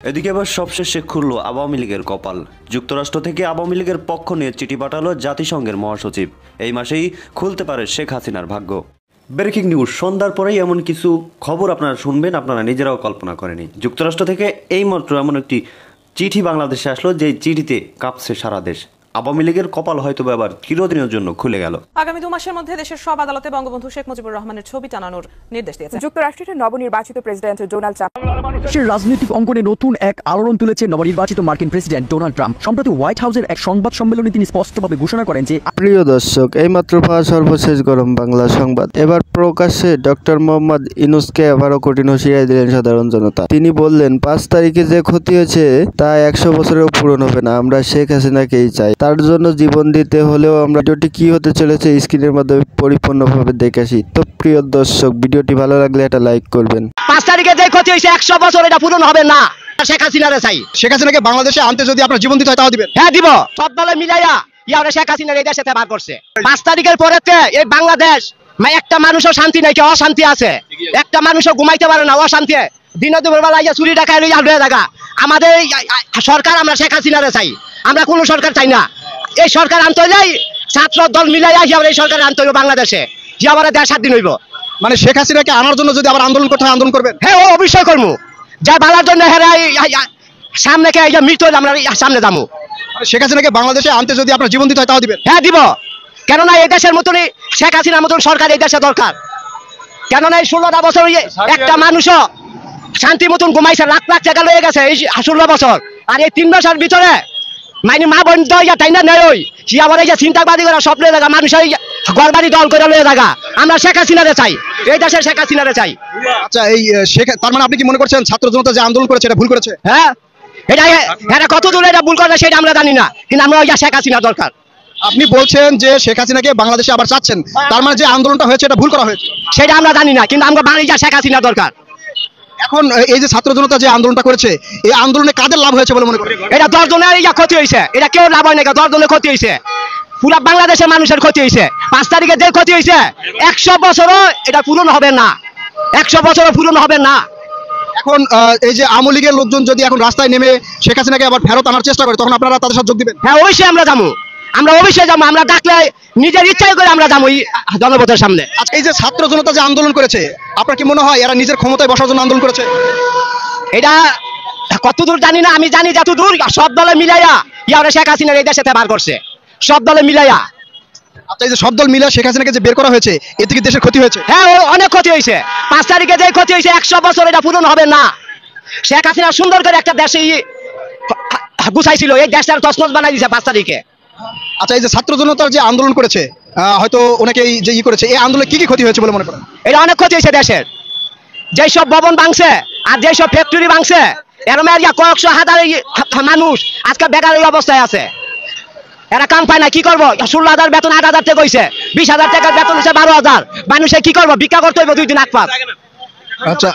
এদিকে আবার সবশেষে খুলল আওয়ামী লীগের কপাল। যুক্তরাষ্ট্র থেকে আওয়ামী লীগের পক্ষ নিয়ে চিঠি পাঠালো জাতিসংঘের মহাসচিব। এই মাসেই খুলতে পারে শেখ হাসিনার ভাগ্য। ব্রেকিং নিউজ, সন্ধ্যার পরেই এমন কিছু খবর আপনারা শুনবেন, আপনারা নিজেরাও কল্পনা করেনি। যুক্তরাষ্ট্র থেকে এইমাত্র এমন একটি চিঠি বাংলাদেশে আসলো, যে চিঠিতে কাঁপছে সারা দেশ। আওয়ামী লীগের কপাল হয়তো এবার চিরদিনের জন্য খুলে গেল। আগামী 2 মাসের মধ্যে দেশের সব আদালতে বঙ্গবন্ধু শেখ মুজিবুর রহমানের ছবি টানানোর নির্দেশ দিয়েছে যুক্তরাষ্ট্রের নবনির্বাচিত প্রেসিডেন্ট ডোনাল্ড ট্রাম্প। দেশের রাজনৈতিক অঙ্গনে নতুন এক আলোড়ন তুলেছে নবনির্বাচিত মার্কিন প্রেসিডেন্ট ডোনাল্ড ট্রাম্প। সম্প্রতি হোয়াইট হাউসের এক সংবাদ সম্মেলনে তিনি স্পষ্টভাবে ঘোষণা করেন যে, প্রিয় দর্শক, এইমাত্র পাওয়া সর্বশেষ গরম বাংলা সংবাদ। এবার প্রকাশ্যে ডক্টর মোহাম্মদ ইউনূসকে আবারও কঠিন হুঁশিয়ারি দিলেন সাধারণ জনতা। তিনি বললেন, 5 তারিখে যে ক্ষতি হয়েছে তা 100 বছরেও পূরণ হবে না। আমরা শেখ হাসিনাকেই চাই, তার জন্য জীবন দিতে হলেও আমরা। ভিডিওটি কি হতে চলেছে স্ক্রিনের মাধ্যমে পরিপূর্ণভাবে দেখে আসি। তো প্রিয় দর্শক, ভিডিওটি ভালো লাগলে একটা লাইক করবেন। 5 তারিখে যে ক্ষতি হয়েছে 100 বছর এটা পূরণ হবে না। শেখ হাসিনারে চাই। শেখ হাসিনাকে বাংলাদেশে আনতে যদি আপনার জীবন দিতে হয় তাও দিবেন? হ্যাঁ দিব। সব দলে মিলাইয়া ইয়ারে শেখ হাসিনার এই দেশে বার করছে। 5 তারিখের পরেতে এই বাংলাদেশ একটা মানুষও শান্তি নাই, অশান্তি আছে। একটা মানুষও ঘুমাইতে পারে না, অশান্তি। দিনে দুপুর বেলা ইয়া চুরি ডাকায় লইয়া হয়ে থাকা। আমাদের সরকার, আমরা শেখ হাসিনারে চাই, আমরা কোনো সরকার চাই না। এই সরকার আনতে হইলেই ছাত্র দল মিলাইয়া এই সরকার আনতে হইব বাংলাদেশে, যে আবার দেশ স্বাধীন হইব। মানে শেখ হাসিনাকে আনার জন্য যদি আবার আন্দোলন করতে হয় আন্দোলন করবেন? হ্যাঁ, ও অবশ্যই করবো। যা ভালোর জন্য হেরাই সামনে কে মৃত্যু হইলে আমরা সামনে যাবো। শেখ হাসিনাকে বাংলাদেশে আনতে যদি আপনার জীবন দিতে হয় তাও দিবেন? হ্যাঁ দিব। কেননা এই দেশের মতনই শেখ হাসিনার মতন সরকার এই দেশে দরকার। কেননা এই 16টা বছর একটা মানুষও শান্তি মতন ঘুমাইছে, লাখ লাখ টাকা লয়ে গেছে এই 16 বছর। আর এই 3 মাসের ভিতরে মানে মা বোন তাই না নেই, ওই সে আবার এই যে চিন্তাবাদী করে সব লয়ে থাকা মানুষের ঘর বাড়ি দল করে লয়ে থাকা। আমরা শেখ হাসিনারে চাই, এই দেশের শেখ হাসিনারে চাই। আচ্ছা, এই তার মানে আপনি কি মনে করছেন ছাত্র জনতা যে আন্দোলন করেছে এটা ভুল করেছে? হ্যাঁ, এটা কত দূর এটা ভুল করে সেটা আমরা জানি না, কিন্তু আমরা ওই শেখ হাসিনা দরকার। আপনি বলছেন যে শেখ হাসিনাকে বাংলাদেশে আবার চাচ্ছেন, তার মানে যে আন্দোলনটা হয়েছে এটা ভুল করা হয়েছে? সেটা আমরা জানি না, কিন্তু আমরা বাংলাদেশে শেখ হাসিনা দরকার। এখন এই যে ছাত্র জনতা যে আন্দোলনটা করেছে, এই আন্দোলনে কাদের লাভ হয়েছে বলে মনে করেন? এটা 10 জনের ক্ষতি হয়েছে, এটা কেউ লাভ হয় না, 10 জনের ক্ষতি হয়েছে, পুরা বাংলাদেশের মানুষের ক্ষতি হয়েছে। 5 তারিখে যে ক্ষতি হয়েছে 100 বছরও এটা পূরণ হবে না, 100 বছরও পূরণ হবে না। এখন এই যে আওয়ামী লীগের লোকজন যদি এখন রাস্তায় নেমে শেখ হাসিনাকে আবার ফেরত আনার চেষ্টা করে, তখন আপনারা তাদের সাথে যোগ দিবেন? হ্যাঁ, অবশ্যই আমরা যাবো, আমরা অবশ্যই যাবো। আমরা ডাকলে নিজের ইচ্ছাই করে আমরা যাবো জনপথের সামনে। আচ্ছা, এই যে ছাত্র জনতা যে আন্দোলন করেছে, আপনার কি মনে হয় এরা নিজের ক্ষমতায় বসার জন্য আন্দোলন করেছে? এটা কতদূর জানি না, আমি জানি যতদূর সব দলে মিলাইয়া ইয়ারে শেখ হাসিনার এই দেশে বার করছে, সব দলে মিলাইয়া। আচ্ছা, এই যে সব দল মিলে শেখ হাসিনাকে যে বের করা হয়েছে, এতে কি দেশের ক্ষতি হয়েছে? হ্যাঁ, অনেক ক্ষতি হয়েছে। 5 তারিখে যে ক্ষতি হয়েছে 100 বছর এটা পূরণ হবে না। শেখ হাসিনা সুন্দর করে একটা দেশে গুছাইছিল, এই দেশটার তছনছ বানাই দিয়েছে 5 তারিখে। আচ্ছা, এই যে ছাত্র জনতার যে আন্দোলন করেছে, হয়তো অনেকেই যে করেছে, এই আন্দোলনে কি কি ক্ষতি হয়েছে বলে মনে করেন? এটা অনেক ক্ষতি হয়েছে দেশের। যেসব ভবন ভাঙছে আর যেসব ফ্যাক্টরি ভাঙছে, এর মেয়ে কয়েকশো হাজার মানুষ আজকে বেকারের অবস্থায় আছে। এরা কাম পায় না, কি করবো? 16,000 বেতন 8,000 টাকা হয়েছে, 20,000 টাকার বেতন হচ্ছে 12,000। মানুষে কি করবো? ভিক্ষা করতে হইব 2 দিন 8 পাঁচ। আচ্ছা।